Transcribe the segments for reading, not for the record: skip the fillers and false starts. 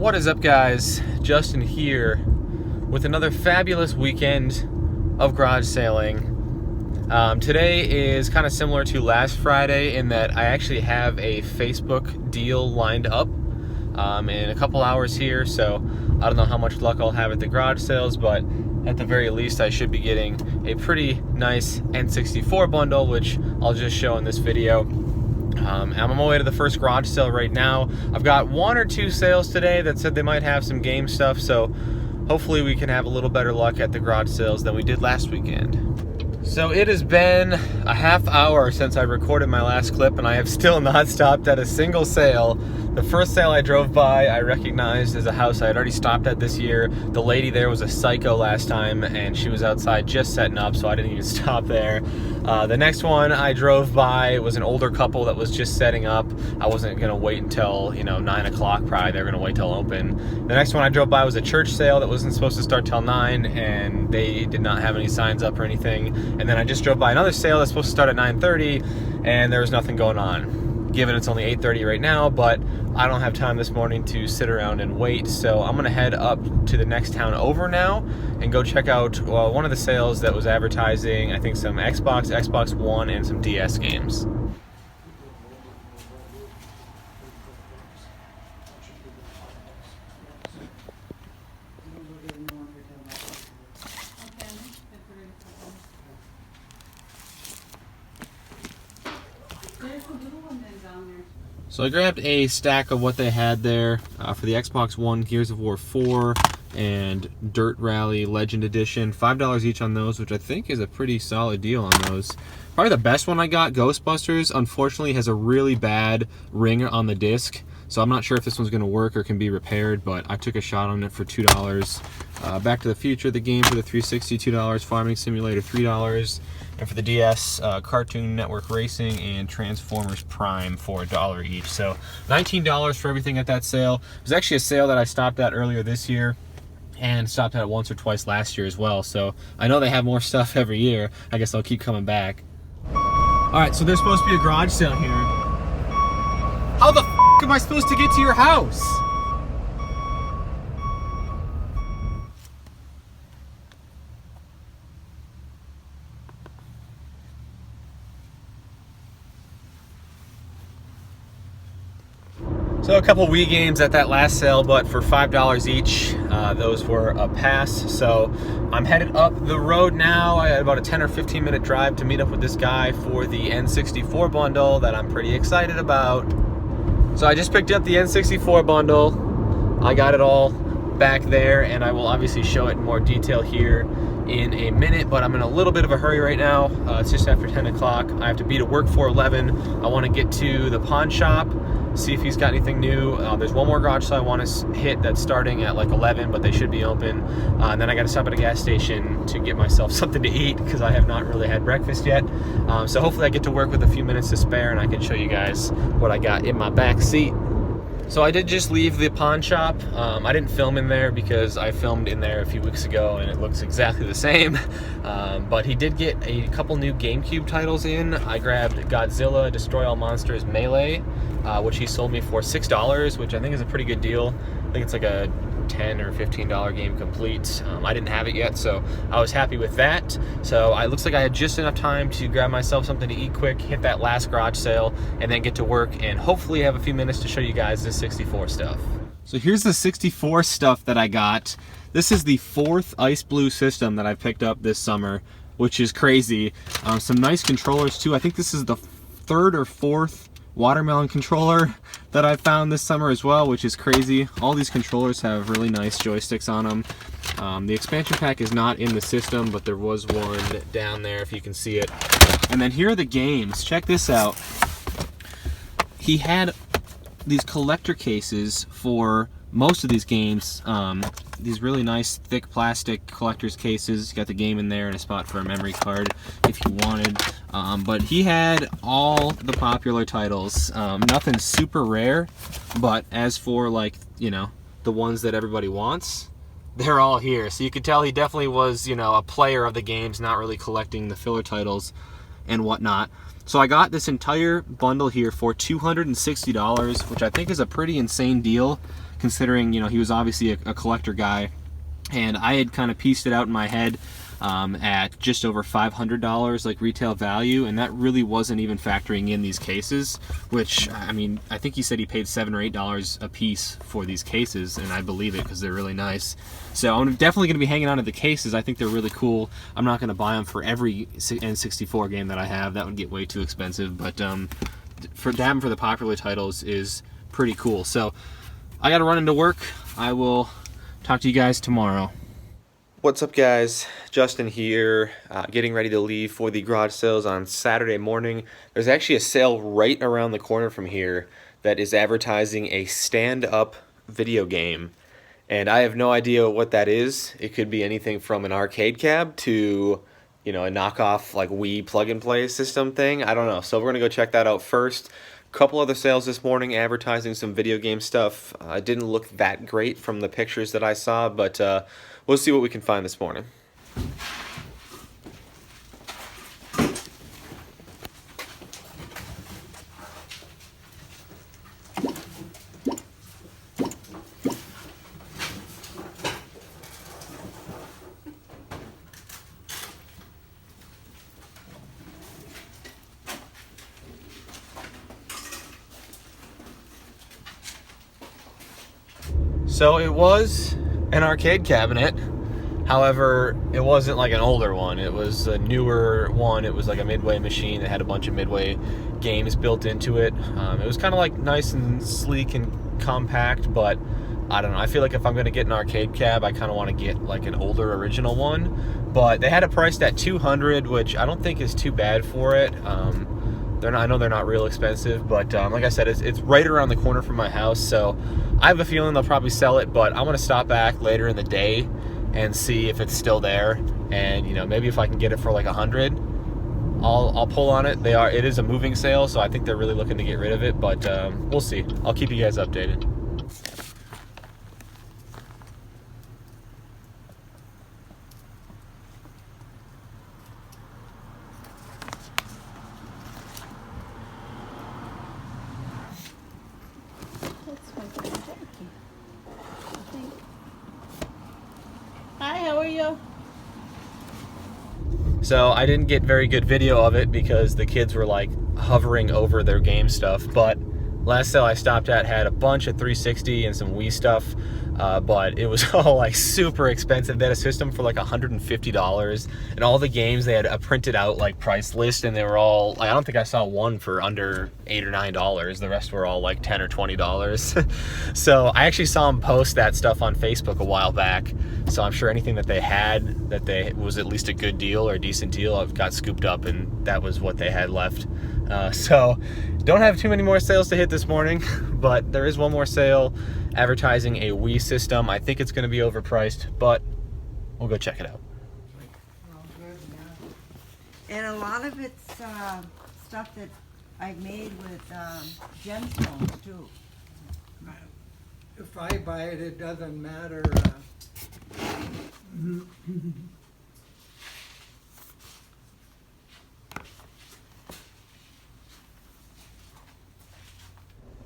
What is up, guys? Justin here with another fabulous weekend of garage sailing. Today is kind of similar to last Friday in that I actually have a Facebook deal lined up in a couple hours here, so I don't know how much luck I'll have at the garage sales, but at the very least I should be getting a pretty nice N64 bundle, which I'll just show in this video. I'm on my way to the first garage sale right now. I've got one or two sales today that said they might have some game stuff, so hopefully we can have a little better luck at the garage sales than we did last weekend. So it has been a half hour since I recorded my last clip, and I have still not stopped at a single sale. The first sale I drove by, I recognized as a house I had already stopped at this year. The lady there was a psycho last time, and she was outside just setting up, so I didn't even stop there. The next one I drove by was an older couple that was just setting up. I wasn't gonna wait until 9 o'clock probably. They were gonna wait till open. The next one I drove by was a church sale that wasn't supposed to start till 9, and they did not have any signs up or anything. And then I just drove by another sale that's supposed to start at 9:30, and there was nothing going on. Given it's only 8:30 right now, but I don't have time this morning to sit around and wait, so I'm gonna head up to the next town over now and go check out one of the sales that was advertising, I think, some Xbox One, and some DS games. So I grabbed a stack of what they had there for the Xbox One, Gears of War 4 and Dirt Rally Legend Edition. $5 each on those, which I think is a pretty solid deal on those. Probably the best one I got, Ghostbusters, unfortunately has a really bad ring on the disc. So I'm not sure if this one's going to work or can be repaired, but I took a shot on it for $2. Back to the Future, the game for the 360, $2. Farming Simulator, $3. And for the DS, Cartoon Network Racing and Transformers Prime for $1 each. So $19 for everything at that sale. It was actually a sale that I stopped at earlier this year and stopped at once or twice last year as well. So I know they have more stuff every year. I guess I'll keep coming back. All right, so there's supposed to be a garage sale here. How the f*** am I supposed to get to your house? So a couple Wii games at that last sale, but for $5 each. Those were a pass. So I'm headed up the road now. I had about a 10 or 15 minute drive to meet up with this guy for the N64 bundle that I'm pretty excited about. So I just picked up the N64 bundle. I got it all back there, and I will obviously show it in more detail here in a minute, but I'm in a little bit of a hurry right now. It's just after 10 o'clock. I have to be to work for 11. I want to get to the pawn shop, see if he's got anything new. There's one more garage sale I want to hit that's starting at like 11, but they should be open. And then I got to stop at a gas station to get myself something to eat because I have not really had breakfast yet. So hopefully I get to work with a few minutes to spare and I can show you guys what I got in my back seat. So I did just leave the pawn shop. I didn't film in there because I filmed in there a few weeks ago and it looks exactly the same. But he did get a couple new GameCube titles in. I grabbed Godzilla Destroy All Monsters Melee, which he sold me for $6, which I think is a pretty good deal. I think it's like a $10 or $15 game complete. I didn't have it yet, so I was happy with that. So it looks like I had just enough time to grab myself something to eat quick, hit that last garage sale, and then get to work and hopefully have a few minutes to show you guys this 64 stuff. So here's the 64 stuff that I got. This is the 4th Ice Blue system that I picked up this summer, which is crazy. Some nice controllers too. I think this is the 3rd or 4th watermelon controller that I found this summer as well, which is crazy. All these controllers have really nice joysticks on them. The expansion pack is not in the system, but there was one down there if you can see it. And then here are the games. Check this out. He had these collector cases for most of these games. These really nice thick plastic collector's cases. You got the game in there and a spot for a memory card if you wanted. But he had all the popular titles. Nothing super rare, but as for the ones that everybody wants, they're all here. So you could tell he definitely was, a player of the games, not really collecting the filler titles and whatnot. So I got this entire bundle here for $260, which I think is a pretty insane deal, considering, you know, he was obviously a collector guy. And I had kind of pieced it out in my head at just over $500 like retail value, and that really wasn't even factoring in these cases, which, I mean, I think he said he paid $7 or $8 a piece for these cases, and I believe it because they're really nice. So I'm definitely going to be hanging on to the cases. I think they're really cool. I'm not going to buy them for every N64 game that I have. That would get way too expensive, but for them, for the popular titles, is pretty cool. So I got to run into work. I will talk to you guys tomorrow. What's up, guys? Justin here, getting ready to leave for the garage sales on Saturday morning. There's actually a sale right around the corner from here that is advertising a stand-up video game, and I have no idea what that is. It could be anything from an arcade cab to, you know, a knockoff like Wii plug-and-play system thing. I don't know. So we're gonna go check that out first. Couple other sales this morning advertising some video game stuff. It didn't look that great from the pictures that I saw, but we'll see what we can find this morning. So it was an arcade cabinet. However, it wasn't like an older one. It was a newer one. It was like a Midway machine that had a bunch of Midway games built into it. It was kind of like nice and sleek and compact, but I don't know. I feel like if I'm going to get an arcade cab, I kind of want to get like an older original one. But they had it priced at $200, which I don't think is too bad for it. I know they're not real expensive, but like I said, it's right around the corner from my house, so I have a feeling they'll probably sell it, but I want to stop back later in the day and see if it's still there, and, you know, maybe if I can get it for like $100, I'll pull on it. It is a moving sale, so I think they're really looking to get rid of it, but we'll see. I'll keep you guys updated. Hi, how are you? So I didn't get very good video of it because the kids were like hovering over their game stuff, but last sale I stopped at had a bunch of 360 and some Wii stuff, but it was all like super expensive. They had a system for like $150, and all the games, they had a printed out like price list, and they were all like, I don't think I saw one for under $8 or $9. The rest were all like $10 or $20. So I actually saw them post that stuff on Facebook a while back, so I'm sure anything that they had that was at least a good deal or a decent deal got scooped up, and that was what they had left. So don't have too many more sales to hit this morning, but there is one more sale advertising a Wii system. I think it's going to be overpriced, but we'll go check it out. And a lot of it's stuff that I made with gemstones too. If I buy it, it doesn't matter.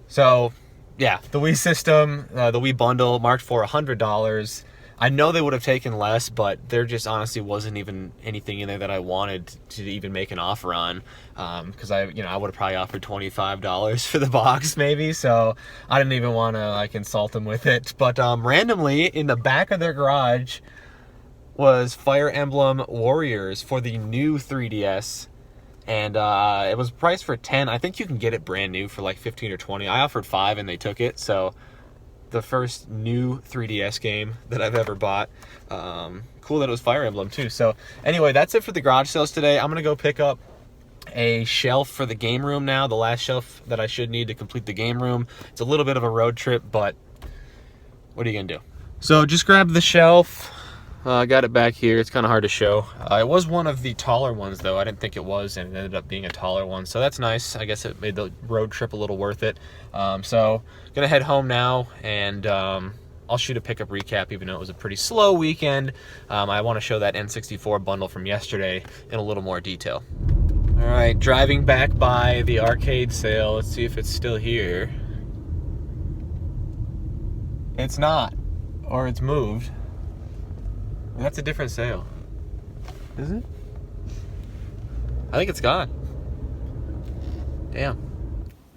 So, yeah, the Wii system, the Wii bundle, marked for $100. I know they would have taken less, but there just honestly wasn't even anything in there that I wanted to even make an offer on, because I would have probably offered $25 for the box maybe, so I didn't even want to like insult them with it. But randomly in the back of their garage was Fire Emblem Warriors for the new 3DS. And it was priced for $10. I think you can get it brand new for like $15 or $20. I offered $5 and they took it. So the first new 3DS game that I've ever bought. Cool that it was Fire Emblem too. So anyway, that's it for the garage sales today. I'm gonna go pick up a shelf for the game room now. The last shelf that I should need to complete the game room. It's a little bit of a road trip, but what are you gonna do? So just grab the shelf. I got it back here. It's kind of hard to show. It was one of the taller ones, though. I didn't think it was, and it ended up being a taller one. So that's nice. I guess it made the road trip a little worth it. So gonna head home now, and I'll shoot a pickup recap, even though it was a pretty slow weekend. I want to show that N64 bundle from yesterday in a little more detail. All right, driving back by the arcade sale. Let's see if it's still here. It's not, or it's moved. That's a different sale. Is it? I think it's gone. Damn.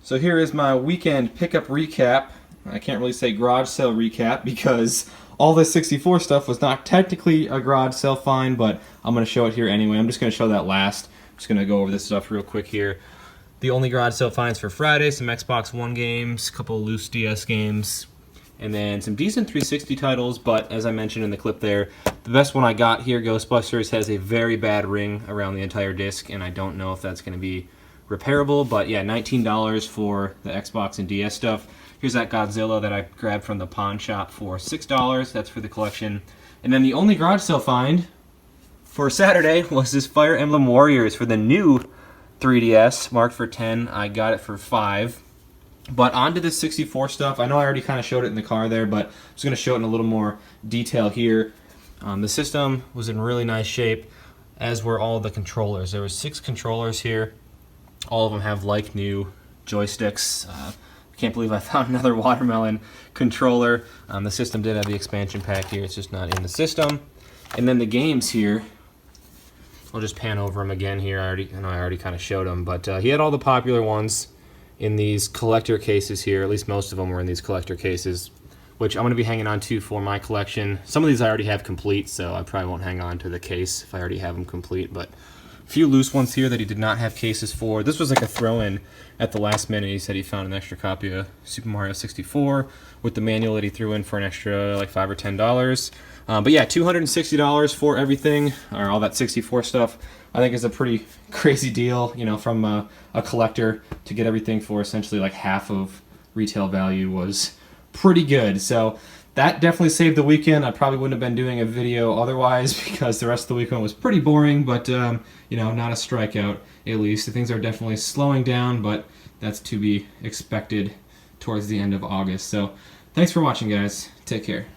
So here is my weekend pickup recap. I can't really say garage sale recap because all this 64 stuff was not technically a garage sale find, but I'm going to show it here anyway. I'm just going to show that last. I'm just going to go over this stuff real quick here. The only garage sale finds for Friday, some Xbox One games, a couple loose DS games, and then some decent 360 titles, but as I mentioned in the clip there, the best one I got here, Ghostbusters, has a very bad ring around the entire disc, and I don't know if that's going to be repairable, but yeah, $19 for the Xbox and DS stuff. Here's that Godzilla that I grabbed from the pawn shop for $6. That's for the collection. And then the only garage sale find for Saturday was this Fire Emblem Warriors for the new 3DS, marked for 10. I got it for 5. But onto the 64 stuff. I know I already kind of showed it in the car there, but I'm just going to show it in a little more detail here. The system was in really nice shape, as were all the controllers. There were 6 controllers here. All of them have like new joysticks. I can't believe I found another watermelon controller. The system did have the expansion pack here. It's just not in the system. And then the games here, I'll just pan over them again here. I know I already kind of showed them, but he had all the popular ones in these collector cases here. At least most of them were in these collector cases, which I'm going to be hanging on to for my collection. Some of these I already have complete, so I probably won't hang on to the case if I already have them complete, but a few loose ones here that he did not have cases for. This was like a throw-in at the last minute. He said he found an extra copy of Super Mario 64 with the manual that he threw in for an extra like $5 or $10. But yeah, $260 for everything, or all that 64 stuff. I think is a pretty crazy deal, you know, from a collector to get everything for essentially like half of retail value was pretty good. So that definitely saved the weekend. I probably wouldn't have been doing a video otherwise because the rest of the weekend was pretty boring, but you know, not a strikeout at least. Things are definitely slowing down, but that's to be expected towards the end of August. So thanks for watching, guys. Take care.